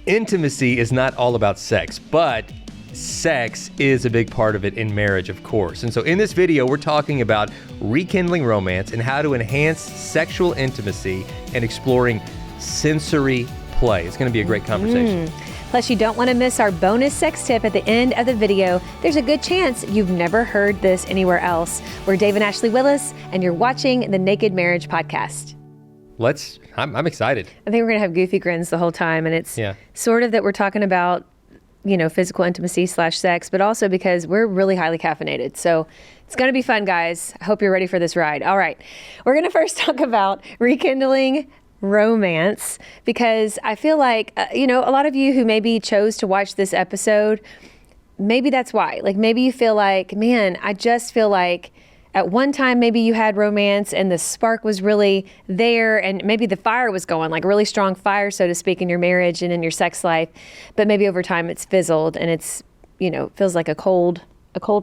Intimacy is not all about sex, but sex is a big part of it in marriage, of course. And so in this video, we're talking about rekindling romance and how to enhance sexual intimacy and exploring sensory play. It's going to be a great conversation. Plus, you don't want to miss our bonus sex tip at the end of the video. There's a good chance you've never heard this anywhere else. We're Dave and Ashley Willis, and you're watching the Naked Marriage Podcast. I'm excited. I think we're going to have goofy grins the whole time, and it's sort of that we're talking about, physical intimacy / sex, but also because we're really highly caffeinated. So it's going to be fun, guys. I hope you're ready for this ride. All right. We're going to first talk about rekindling romance, because I feel like, a lot of you who maybe chose to watch this episode, maybe that's why. Like, maybe you feel like, man, I just feel like at one time maybe you had romance and the spark was really there, and maybe the fire was going, like a really strong fire, so to speak, in your marriage and in your sex life. But maybe over time it's fizzled and it's, feels like a cold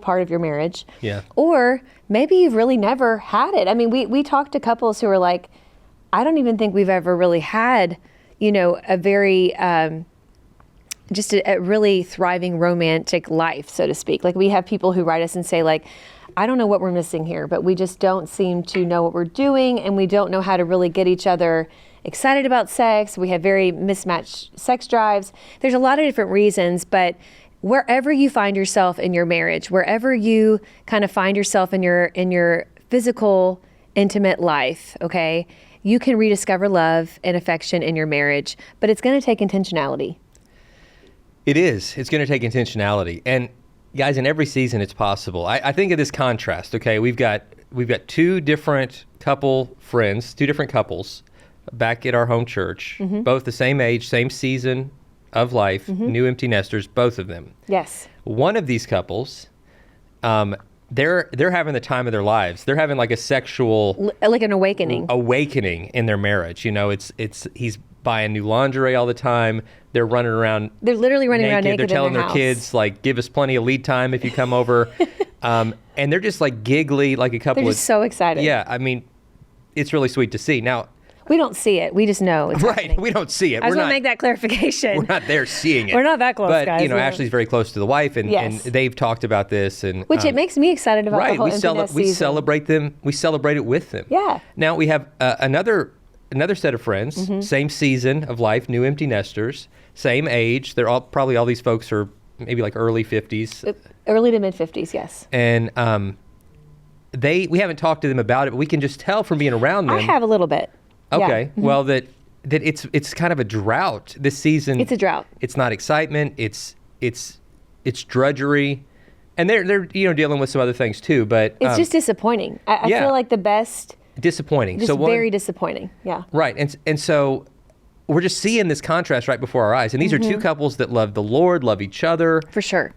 part of your marriage. Yeah. Or maybe you've really never had it. I mean, we talked to couples who are like, I don't even think we've ever really had, a very, just a really thriving romantic life, so to speak. Like, we have people who write us and say, like, I don't know what we're missing here, but we just don't seem to know what we're doing, and we don't know how to really get each other excited about sex. We have very mismatched sex drives. There's a lot of different reasons, but wherever you find yourself in your marriage, wherever you kind of find yourself in your physical, intimate life, okay, you can rediscover love and affection in your marriage, but it's going to take intentionality. It is. It's going to take intentionality. And guys, in every season, it's possible. I think of this contrast, okay? We've got two different couple friends, two different couples back at our home church, both the same age, same season of life, new empty nesters, both of them. Yes. One of these couples, they're having the time of their lives. They're having like a sexual... like an awakening. Awakening in their marriage. He's buying new lingerie all the time. They're running around. They're literally running around naked. They're telling in their house. kids, like, give us plenty of lead time if you come over. And they're just like giggly, like a couple They're just so excited. Yeah, I mean, it's really sweet to see. Now, we don't see it. We just know it's happening. We don't see it. I just want to make that clarification. We're not there seeing it. We're not that close, but, guys. Ashley's very close to the wife, and they've talked about this. Which it makes me excited about the whole emptiness we season. celebrate them. We celebrate it with them. Yeah. Now, we have another set of friends, same season of life, new empty nesters, same age. They're probably all these folks are maybe like early 50s. Early to mid 50s, yes. And we haven't talked to them about it, but we can just tell from being around them. I have a little bit. Okay. Yeah. Well, that it's kind of a drought this season. It's a drought. It's not excitement. It's drudgery, and they're dealing with some other things too. But it's just disappointing. I feel like the best. Disappointing. Just very disappointing. Yeah. Right. And so we're just seeing this contrast right before our eyes. And these are two couples that love the Lord, love each other. For sure.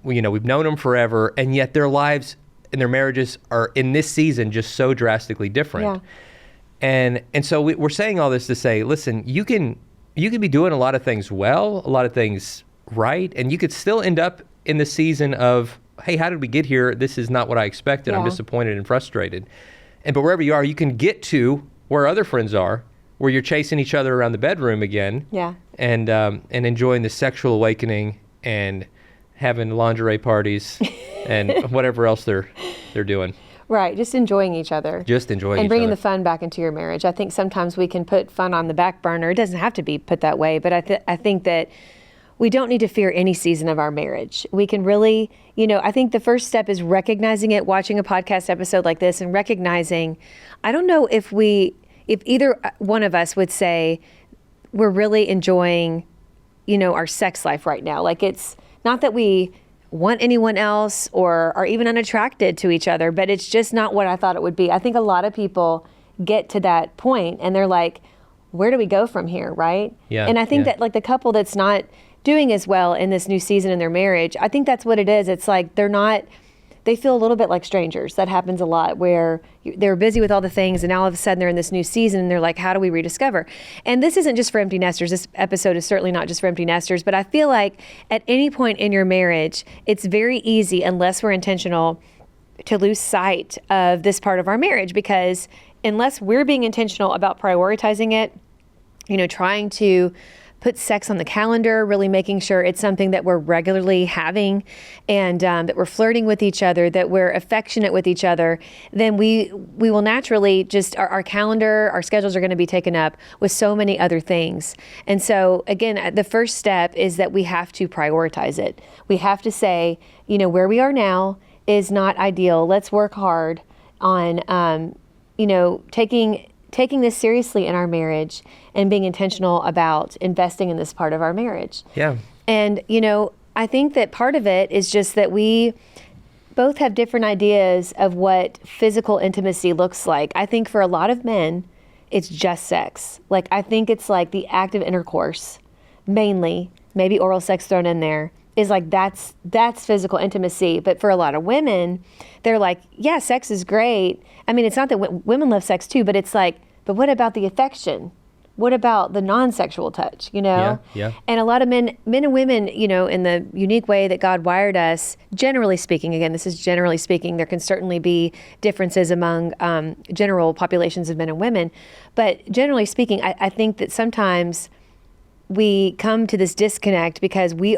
We've known them forever, and yet their lives and their marriages are in this season just so drastically different. Yeah. And so we're saying all this to say, listen, you can be doing a lot of things well, a lot of things right, and you could still end up in the season of, hey, how did we get here? This is not what I expected. I'm disappointed and frustrated. But wherever you are, you can get to where other friends are, where you're chasing each other around the bedroom again. Yeah. And enjoying the sexual awakening and having lingerie parties and whatever else they're doing. Right, just enjoying each other. And bringing the fun back into your marriage. I think sometimes we can put fun on the back burner. It doesn't have to be put that way, but I think that we don't need to fear any season of our marriage. We can really, I think the first step is recognizing it, watching a podcast episode like this and recognizing, I don't know if either one of us would say we're really enjoying, our sex life right now. Like, it's not that we want anyone else or are even unattracted to each other, but it's just not what I thought it would be. I think a lot of people get to that point and they're like, where do we go from here, right? Yeah. And I think that, like, the couple that's not doing as well in this new season in their marriage, I think that's what it is. It's like they feel a little bit like strangers. That happens a lot, where they're busy with all the things and now all of a sudden they're in this new season and they're like, how do we rediscover? And this isn't just for empty nesters. This episode is certainly not just for empty nesters, but I feel like at any point in your marriage, it's very easy, unless we're intentional, to lose sight of this part of our marriage, because unless we're being intentional about prioritizing it, trying to put sex on the calendar, really making sure it's something that we're regularly having, and that we're flirting with each other, that we're affectionate with each other, then we will naturally just, our calendar, our schedules are going to be taken up with so many other things. And so again, the first step is that we have to prioritize it. We have to say, where we are now is not ideal. Let's work hard on, taking this seriously in our marriage and being intentional about investing in this part of our marriage. Yeah. And, I think that part of it is just that we both have different ideas of what physical intimacy looks like. I think for a lot of men, it's just sex. Like, I think it's like the act of intercourse, mainly, maybe oral sex thrown in there, is like that's physical intimacy. But for a lot of women, they're like, yeah, sex is great. I mean, it's not that women love sex too, but it's like, but what about the affection? What about the non-sexual touch, Yeah. And a lot of men and women, in the unique way that God wired us, generally speaking, again, this is generally speaking, there can certainly be differences among general populations of men and women. But generally speaking, I think that sometimes we come to this disconnect because we're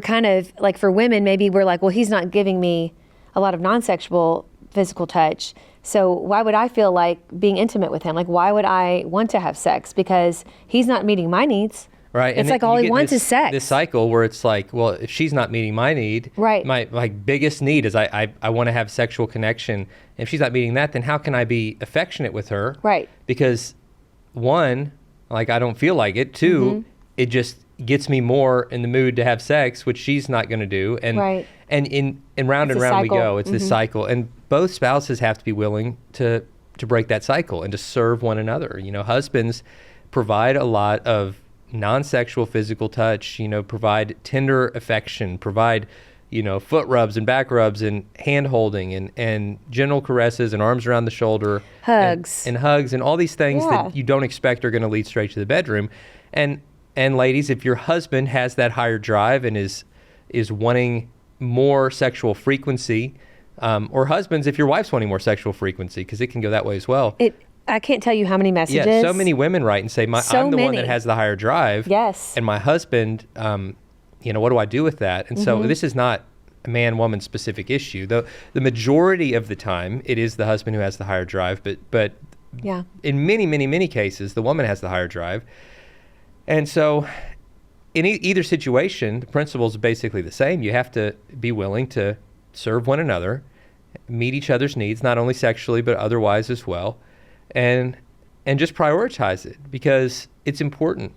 kind of like, for women, maybe we're like, well, he's not giving me a lot of non-sexual physical touch. So why would I feel like being intimate with him? Like, why would I want to have sex? Because he's not meeting my needs. Right. It's like all he wants is sex. This cycle where it's like, well, if she's not meeting my need, right. my biggest need is I want to have sexual connection. If she's not meeting that, then how can I be affectionate with her? Right. Because one, like, I don't feel like it. Two, it just gets me more in the mood to have sex, which she's not going to do. And right. and round it's and round we cycle. go. It's this cycle. And both spouses have to be willing to break that cycle and to serve one another. Husbands provide a lot of non-sexual physical touch, provide tender affection, provide, foot rubs and back rubs and hand holding and gentle caresses and arms around the shoulder. Hugs. And hugs and all these things that you don't expect are going to lead straight to the bedroom. And ladies, if your husband has that higher drive and is wanting more sexual frequency, or husbands, if your wife's wanting more sexual frequency, because it can go that way as well. I can't tell you how many messages. Yeah, so many women write and say, I'm the one that has the higher drive. Yes. And my husband, what do I do with that? And so this is not a man-woman specific issue. The majority of the time, it is the husband who has the higher drive, but yeah, in many, many, many cases, the woman has the higher drive. And so in either situation, the principles are basically the same. You have to be willing to serve one another, meet each other's needs, not only sexually, but otherwise as well, and just prioritize it because it's important.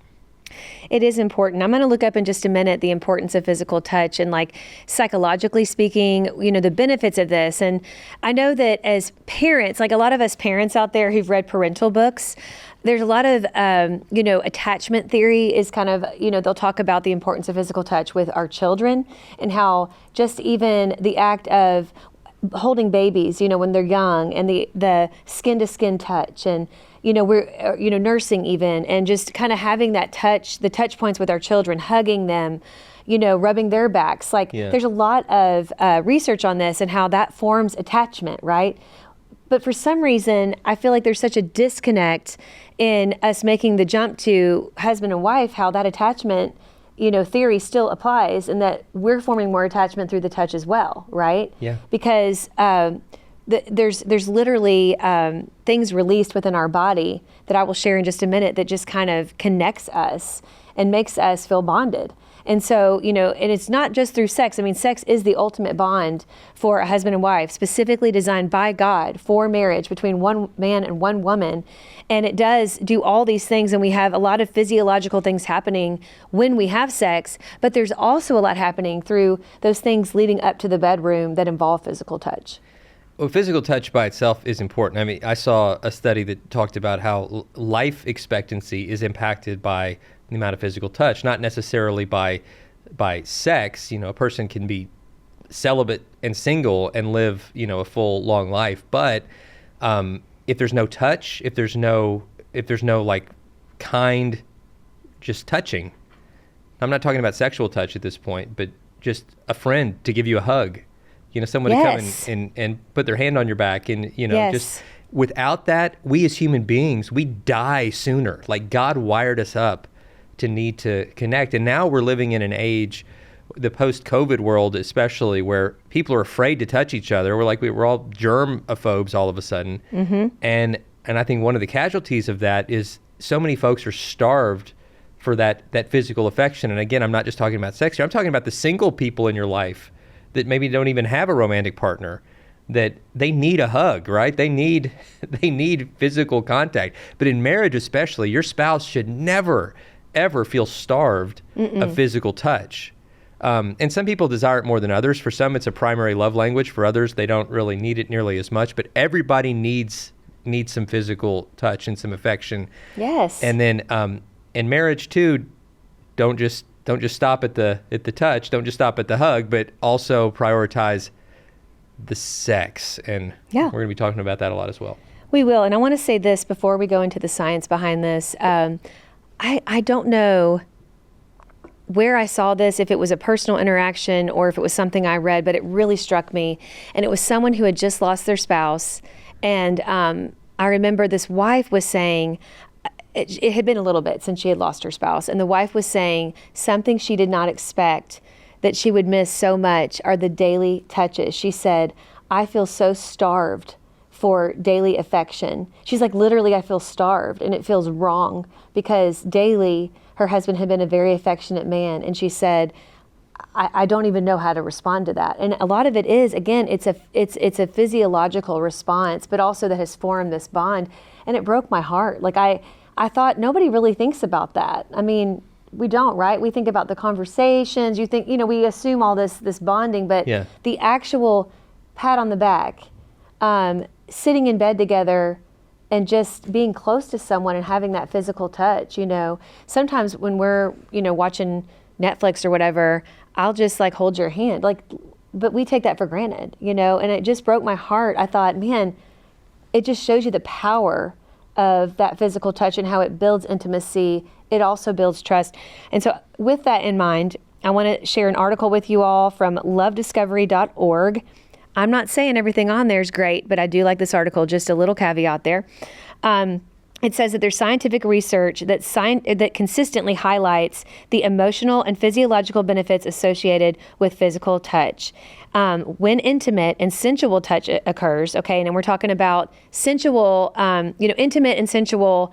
It is important. I'm going to look up in just a minute the importance of physical touch and, like, psychologically speaking, the benefits of this. And I know that as parents, like a lot of us parents out there who've read parental books, there's a lot of, attachment theory is kind of, they'll talk about the importance of physical touch with our children and how just even the act of holding babies, when they're young, and the skin to skin touch, and we're nursing even, and just kind of having that touch, the touch points with our children, hugging them, rubbing their backs. There's a lot of research on this and how that forms attachment, right? But for some reason, I feel like there's such a disconnect in us making the jump to husband and wife, how that attachment theory still applies, and that we're forming more attachment through the touch as well, right? Yeah. Because there's literally things released within our body that I will share in just a minute that just kind of connects us and makes us feel bonded. And so, and it's not just through sex. I mean, sex is the ultimate bond for a husband and wife, specifically designed by God for marriage between one man and one woman. And it does do all these things. And we have a lot of physiological things happening when we have sex, but there's also a lot happening through those things leading up to the bedroom that involve physical touch. Well, physical touch by itself is important. I mean, I saw a study that talked about how life expectancy is impacted by the amount of physical touch, not necessarily by sex. A person can be celibate and single and live, a full long life. But if there's no touch, if there's no like kind, just touching. I'm not talking about sexual touch at this point, but just a friend to give you a hug. Someone to come and put their hand on your back and, yes. just without that, we as human beings, we die sooner. Like God wired us up to need to connect. And now we're living in an age, the post-COVID world especially, where people are afraid to touch each other. We're all germaphobes all of a sudden. And I think one of the casualties of that is so many folks are starved for that physical affection. And again, I'm not just talking about sex here. I'm talking about the single people in your life that maybe don't even have a romantic partner, that they need a hug, right? They need physical contact. But in marriage especially, your spouse should never, ever feel starved of physical touch. And some people desire it more than others. For some, it's a primary love language. For others, they don't really need it nearly as much. But everybody needs some physical touch and some affection. Yes. And then in marriage too, don't just stop at the touch. Don't just stop at the hug, but also prioritize the sex. And we're going to be talking about that a lot as well. We will. And I want to say this before we go into the science behind this. I don't know where I saw this, if it was a personal interaction or if it was something I read, but it really struck me. And it was someone who had just lost their spouse. And I remember this wife was saying, it had been a little bit since she had lost her spouse. And the wife was saying something she did not expect that she would miss so much are the daily touches. She said, I feel so starved for daily affection. She's like, literally, I feel starved, and it feels wrong because daily her husband had been a very affectionate man. And she said, I don't even know how to respond to that. And a lot of it is, again, it's a physiological response, but also that has formed this bond. And it broke my heart. Like I thought nobody really thinks about that. I mean, we don't, right? We think about the conversations. You think, we assume all this bonding, but the actual pat on the back, sitting in bed together and just being close to someone and having that physical touch, Sometimes when we're, watching Netflix or whatever, I'll just like hold your hand, but we take that for granted, and it just broke my heart. I thought, man, it just shows you the power of that physical touch and how it builds intimacy. It also builds trust. And so with that in mind, I want to share an article with you all from lovediscovery.org. I'm not saying everything on there is great, but I do like this article, just a little caveat there. It says that there's scientific research that consistently highlights the emotional and physiological benefits associated with physical touch. When intimate and sensual touch occurs, okay, and then we're talking about sensual, intimate and sensual.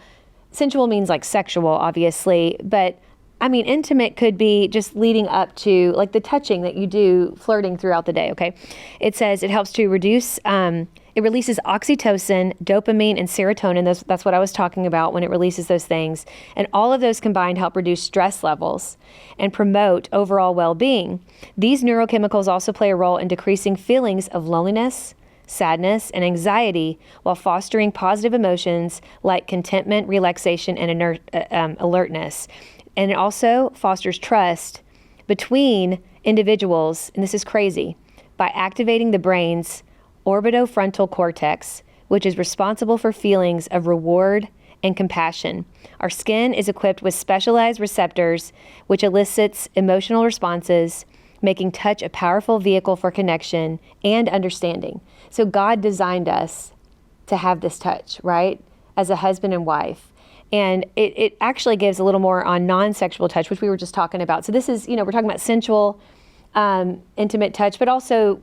Sensual means like sexual, obviously, but I mean, intimate could be just leading up to like the touching that you do, flirting throughout the day, okay? It says it helps to reduce, it releases oxytocin, dopamine, and serotonin. That's what I was talking about when it releases those things. And all of those combined help reduce stress levels and promote overall well-being. These neurochemicals also play a role in decreasing feelings of loneliness, sadness, and anxiety while fostering positive emotions like contentment, relaxation, and alertness. And it also fosters trust between individuals, and this is crazy, by activating the brain's orbitofrontal cortex, which is responsible for feelings of reward and compassion. Our skin is equipped with specialized receptors, which elicits emotional responses, making touch a powerful vehicle for connection and understanding. So God designed us to have this touch, right? As a husband and wife. And it actually gives a little more on non-sexual touch, which we were just talking about. So this is, we're talking about sensual, intimate touch, but also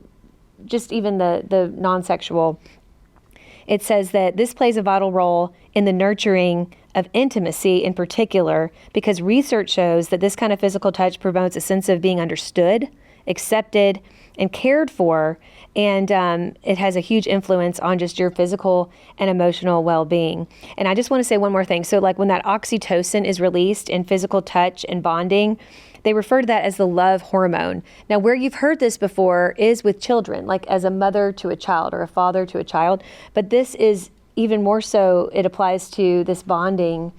just even the non-sexual. It says that this plays a vital role in the nurturing of intimacy in particular, because research shows that this kind of physical touch promotes a sense of being understood, accepted, and cared for, and it has a huge influence on just your physical and emotional well-being. And I just want to say one more thing. So like when that oxytocin is released in physical touch and bonding, they refer to that as the love hormone. Now, where you've heard this before is with children, like as a mother to a child or a father to a child, but this is even more so, it applies to this bonding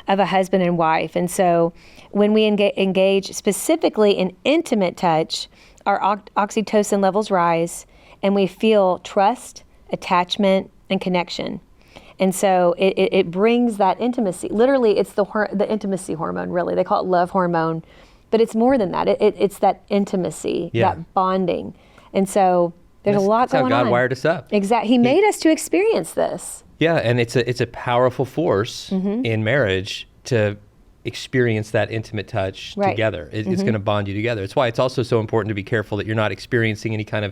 of a husband and wife. And so when we engage specifically in intimate touch, our oxytocin levels rise, and we feel trust, attachment, and connection. And so it brings that intimacy. Literally, it's the intimacy hormone, really. They call it love hormone, but it's more than that. It's that intimacy, that bonding. And so There's a lot going on. That's how God wired us up. Exactly. He made us to experience this. Yeah, and it's a powerful force in marriage to experience that intimate touch together. It's going to bond you together. It's why it's also so important to be careful that you're not experiencing any kind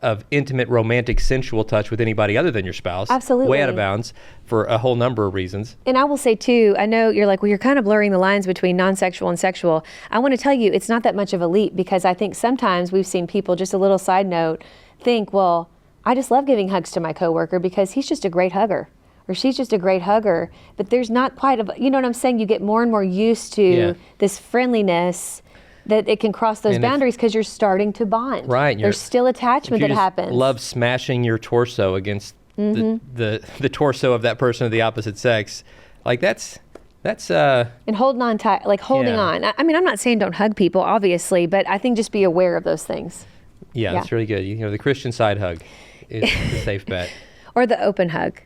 of intimate, romantic, sensual touch with anybody other than your spouse. Absolutely. Way out of bounds for a whole number of reasons. And I will say, too, I know you're like, well, you're kind of blurring the lines between non-sexual and sexual. I want to tell you, it's not that much of a leap, because I think sometimes we've seen people, just a little side note, think, well, I just love giving hugs to my coworker because he's just a great hugger, or she's just a great hugger. But there's not quite you know what I'm saying? You get more and more used to this friendliness, that it can cross those boundaries because you're starting to bond. Right. There's still attachment that happens. Love smashing your torso against the torso of that person of the opposite sex. Like that's and holding on tight, like holding on. I mean, I'm not saying don't hug people, obviously, but I think just be aware of those things. Yeah, that's really good. You know, the Christian side hug is a safe bet. Or the open hug.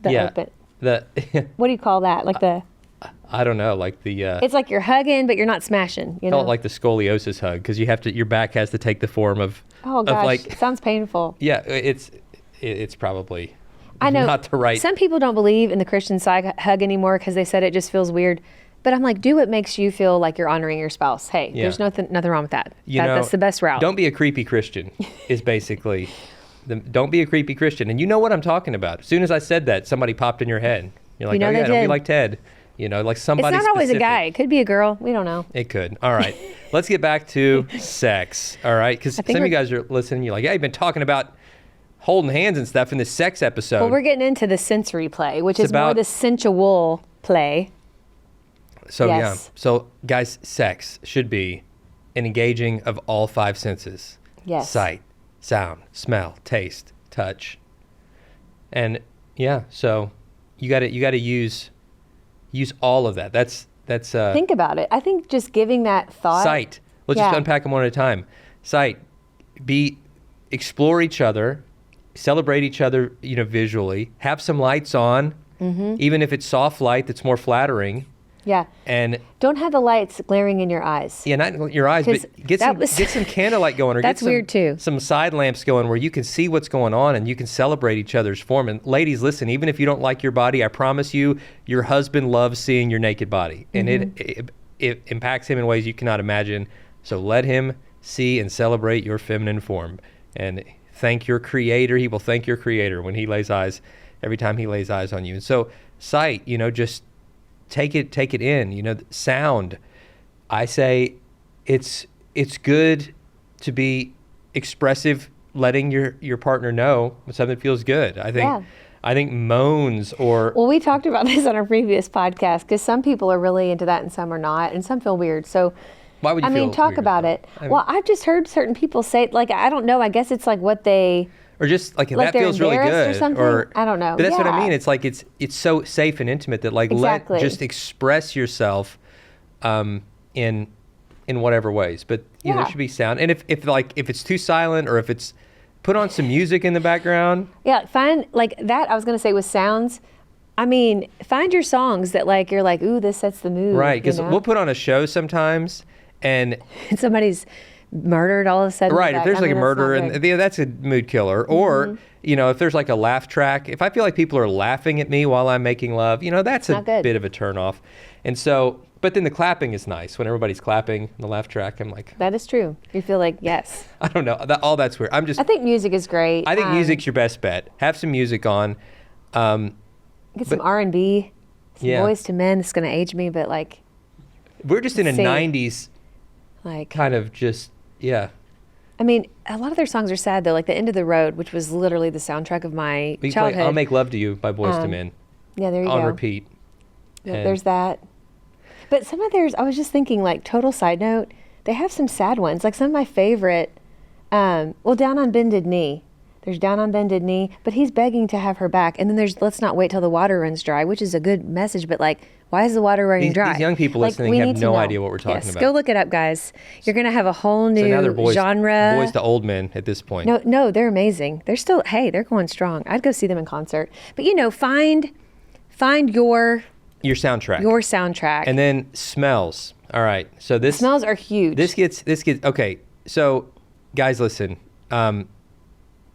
Open. What do you call that? Like I don't know, like the... it's like you're hugging, but you're not smashing, you know? I call it like the scoliosis hug, because your back has to take the form of... Oh, gosh, it sounds painful. Yeah, it's probably I know, not the right... Some people don't believe in the Christian side hug anymore because they said it just feels weird. But I'm like, do what makes you feel like you're honoring your spouse. Hey, there's nothing wrong with that. That's the best route. Don't be a creepy Christian is basically... Don't be a creepy Christian. And you know what I'm talking about. As soon as I said that, somebody popped in your head. You're like, don't be like Ted. You know, like somebody It's not always a guy. It could be a girl. We don't know. It could. All right. Let's get back to sex. All right. Because some of you guys are listening. You're like, yeah, you've been talking about holding hands and stuff in this sex episode. Well, we're getting into the sensory play, which is more the sensual play. So, So, guys, sex should be an engaging of all five senses. Yes. Sight, sound, smell, taste, touch. And, so you got to use all of that. That's think about it. I think just giving that thought. Sight. Let's just unpack them one at a time. Sight. Explore each other, celebrate each other, visually. Have some lights on, even if it's soft light that's more flattering. Yeah. And don't have the lights glaring in your eyes. Yeah, not in your eyes, but get some candlelight going, or that's weird too. Some side lamps going where you can see what's going on and you can celebrate each other's form. And ladies, listen, even if you don't like your body, I promise you, your husband loves seeing your naked body, and it impacts him in ways you cannot imagine. So let him see and celebrate your feminine form, and thank your Creator. He will thank your Creator when he lays eyes, every time he lays eyes on you. And so sight, just take it in. Sound. I say it's good to be expressive, letting your partner know when something feels good. I think moans or... Well, we talked about this on our previous podcast, because some people are really into that and some are not, and some feel weird. So why would you feel talk weird about it. Well, I've just heard certain people say, like, I don't know, I guess it's like what they... Or just like that feels really good, or something. I don't know. But that's what I mean. It's like it's so safe and intimate that just express yourself, in whatever ways. But there should be sound. And if it's too silent, or if it's put on some music in the background. Yeah, find like that. I was gonna say with sounds. I mean, find your songs that like you're like, ooh, this sets the mood. Right, because we'll put on a show sometimes, and somebody's murdered all of a sudden. Right, if there's like a murder, and that's a mood killer. Or, if there's like a laugh track, if I feel like people are laughing at me while I'm making love, that's a bit of a turnoff. And so, but then the clapping is nice. When everybody's clapping in the laugh track, I'm like... That is true. You feel like, yes. I don't know. All that's weird. I think music is great. I think music's your best bet. Have some music on. Get some R&B, some Boys to Men. It's going to age me, but like... We're just in a 90s kind of just... Yeah. I mean, a lot of their songs are sad, though. Like The End of the Road, which was literally the soundtrack of my childhood. I'll Make Love to You by Boyz II Men. Yeah, there you go. On repeat. Yeah, there's that. But some of theirs, I was just thinking, like, total side note, they have some sad ones. Like some of my favorite, Down on Bended Knee. There's Down on Bended Knee, but he's begging to have her back. And then there's Let's Not Wait Till the Water Runs Dry, which is a good message, but like, why is the water running dry? These young people listening have no idea what we're talking about. Go look it up, guys. You're going to have a whole new genre. Boys to old men at this point. No, they're amazing. They're still, they're going strong. I'd go see them in concert. But, find your soundtrack. Your soundtrack. And then smells. All right. So smells are huge. This gets okay. So guys, listen.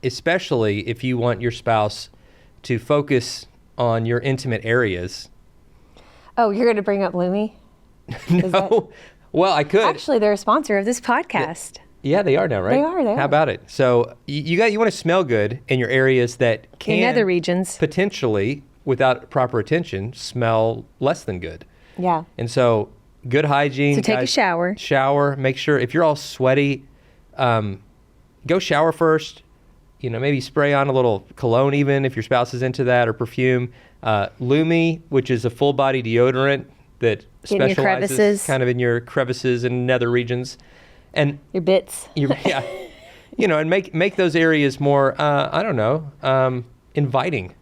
especially if you want your spouse to focus on your intimate areas. Oh, you're going to bring up Lumi? No. Well, I could. Actually, they're a sponsor of this podcast. Yeah, they are now, right? They are. How about it? So you want to smell good in your areas that can, in other regions, potentially, without proper attention, smell less than good. Yeah. And so good hygiene. So take a shower. Shower. Make sure if you're all sweaty, go shower first. Maybe spray on a little cologne even if your spouse is into that, or perfume. Lumi, which is a full body deodorant that specializes kind of in your crevices and nether regions. And your bits. And make those areas more, inviting.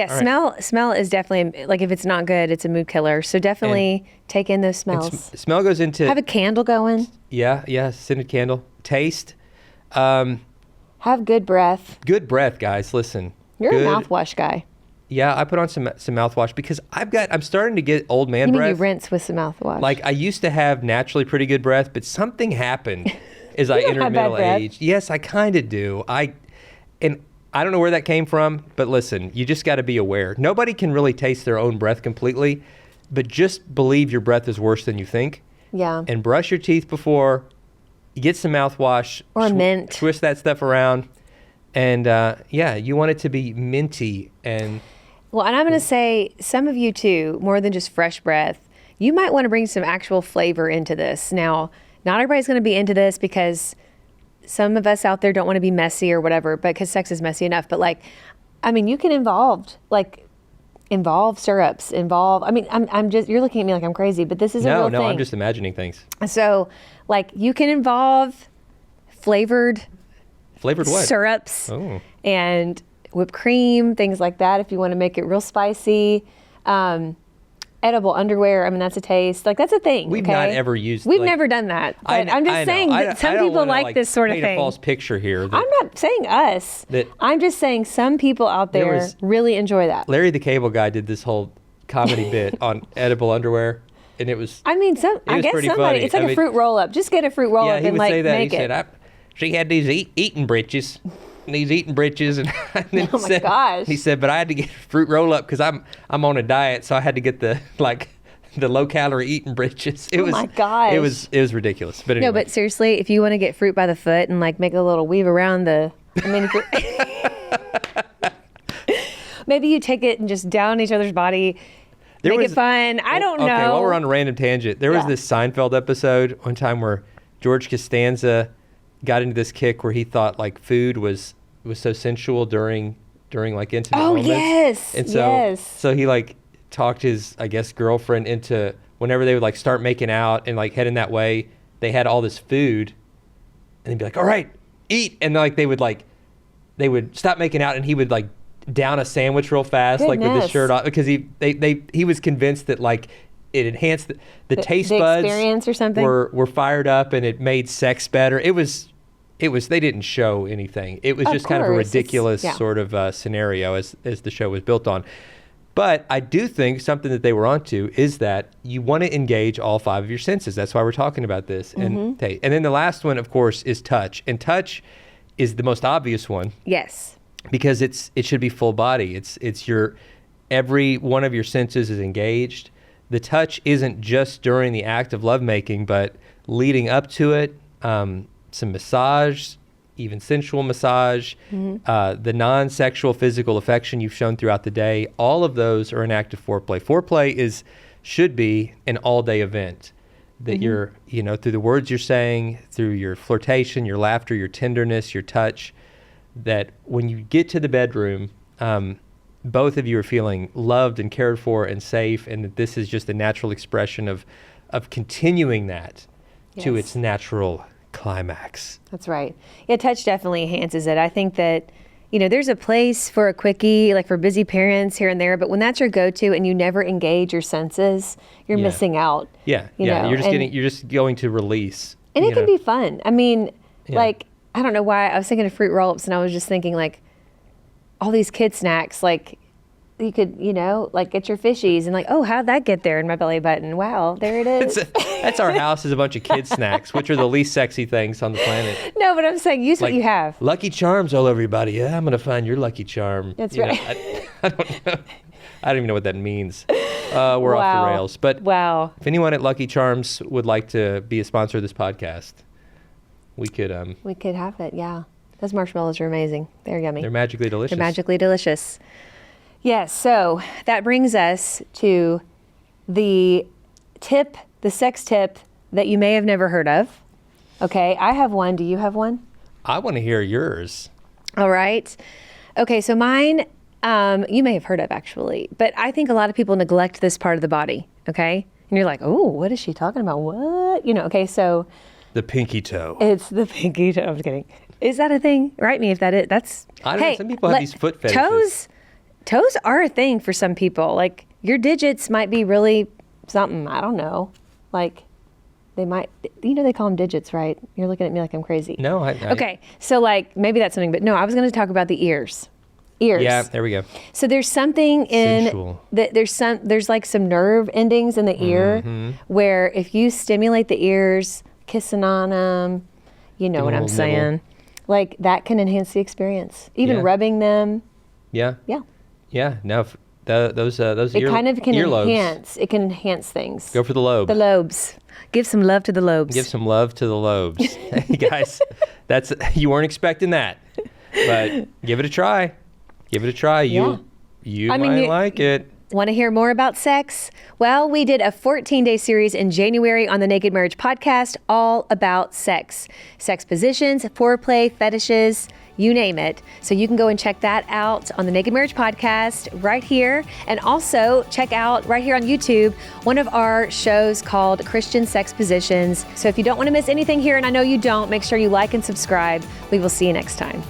Smell is definitely, like, if it's not good, it's a mood killer. So definitely take in those smells. Smell goes into... Have a candle going. Yeah, scented candle. Taste. Have good breath. Good breath, guys. Listen. You're a mouthwash guy. Yeah, I put on some mouthwash because I'm starting to get old man breath. You rinse with some mouthwash. Like, I used to have naturally pretty good breath, but something happened as I entered middle age. Yes, I kind of do. I don't know where that came from, but listen, you just got to be aware. Nobody can really taste their own breath completely, but just believe your breath is worse than you think. Yeah. And brush your teeth before. You get some mouthwash. Or mint. Twist that stuff around. And you want it to be minty and... Well, and I'm going to say, some of you too, more than just fresh breath, you might want to bring some actual flavor into this. Now, not everybody's going to be into this because some of us out there don't want to be messy or whatever, because sex is messy enough. But you can involve syrups, I'm just, you're looking at me like I'm crazy, but this is a real thing. No, I'm just imagining things. So, you can involve flavored what? Syrups. Oh. And whipped cream, things like that, if you want to make it real spicy. Edible underwear, that's a taste. That's a thing. We've not ever used... We've never done that. But I'm just saying that some people like this sort of thing. Paint a false picture here. I'm not saying us. I'm just saying some people out there really enjoy that. Larry the Cable Guy did this whole comedy bit on edible underwear, and it was... I guess somebody... Funny. It's like a fruit roll-up. Just get a fruit roll-up and make it. He would say that. He said, she had these eating britches. And then gosh. He said, but I had to get a fruit roll up because I'm on a diet, so I had to get the low calorie eating britches. My gosh. It was ridiculous. But anyway. No, but seriously, if you want to get fruit by the foot and make a little weave around maybe you take it and just down each other's body. Make it fun. I don't know. Okay, while we're on a random tangent, there was this Seinfeld episode one time where George Costanza got into this kick where he thought food was so sensual during intimate moments. Yes. And so he talked his, I guess, girlfriend into whenever they would start making out and heading that way, they had all this food and they'd be like, all right, eat. And they would stop making out and he would down a sandwich real fast, with his shirt off, because he was convinced that it enhanced the taste buds experience or something. Were fired up and it made sex better. It was they didn't show anything. It was just kind of a ridiculous sort of scenario as the show was built on. But I do think something that they were onto is that you want to engage all 5 of your senses. That's why we're talking about this. Mm-hmm. And then the last one, of course, is touch. And touch is the most obvious one. Yes. Because it should be full body. It's your every one of your senses is engaged. The touch isn't just during the act of lovemaking, but leading up to it. Some massage, even sensual massage, the non-sexual physical affection you've shown throughout the day. All of those are an act of foreplay. Foreplay should be an all-day event that you're, through the words you're saying, through your flirtation, your laughter, your tenderness, your touch, that when you get to the bedroom, both of you are feeling loved and cared for and safe, and that this is just a natural expression of continuing that to its natural climax. That's right. Yeah, touch definitely enhances it. I think that, there's a place for a quickie, for busy parents here and there, but when that's your go-to and you never engage your senses, you're missing out. Yeah, you're just going to release. And it can be fun. I don't know why I was thinking of fruit roll-ups and I was just thinking all these kid snacks, you could, like get your fishies and like, oh, how'd that get there in my belly button? Wow, there it is. That's our house is a bunch of kid snacks, which are the least sexy things on the planet. No, but I'm saying use what you have. Lucky Charms all over your body. Yeah, I'm going to find your Lucky Charm. That's right. I don't know. I don't even know what that means. We're off the rails. But if anyone at Lucky Charms would like to be a sponsor of this podcast, we could have it, yeah. Those marshmallows are amazing. They're yummy. They're magically delicious. Yes, so that brings us to the sex tip that you may have never heard of. Okay, I have one. Do you have one? I want to hear yours. All right. Okay, so mine, you may have heard of actually, but I think a lot of people neglect this part of the body, okay? And you're like, oh, what is she talking about? What? Okay, so. The pinky toe. It's the pinky toe. I'm just kidding. Is that a thing? Write me if that is. That's. I don't know. Some people have these foot fetishes. Toes are a thing for some people. Like your digits might be really something. I don't know. Like they might, they call them digits, right? You're looking at me like I'm crazy. No, Okay, so like maybe that's something, but no, I was going to talk about the ears. Yeah, there we go. So there's something in there's like some nerve endings in the ear where if you stimulate the ears, kissing on them, you know what I'm saying? Nibble. Like that can enhance the experience. Even rubbing them. Yeah. Yeah. Yeah. Now those it kind of can earlobes. Enhance. It can enhance things. Go for the lobe. The lobes. Give some love to the lobes. Give some love to the lobes. Hey guys, you weren't expecting that, but give it a try. Give it a try. Yeah. You might like it. Want to hear more about sex? Well, we did a 14-day series in January on the Naked Marriage podcast all about sex. Sex positions, foreplay, fetishes, you name it. So you can go and check that out on the Naked Marriage podcast right here. And also check out right here on YouTube one of our shows called Christian Sex Positions. So if you don't want to miss anything here, and I know you don't, make sure you like and subscribe. We will see you next time.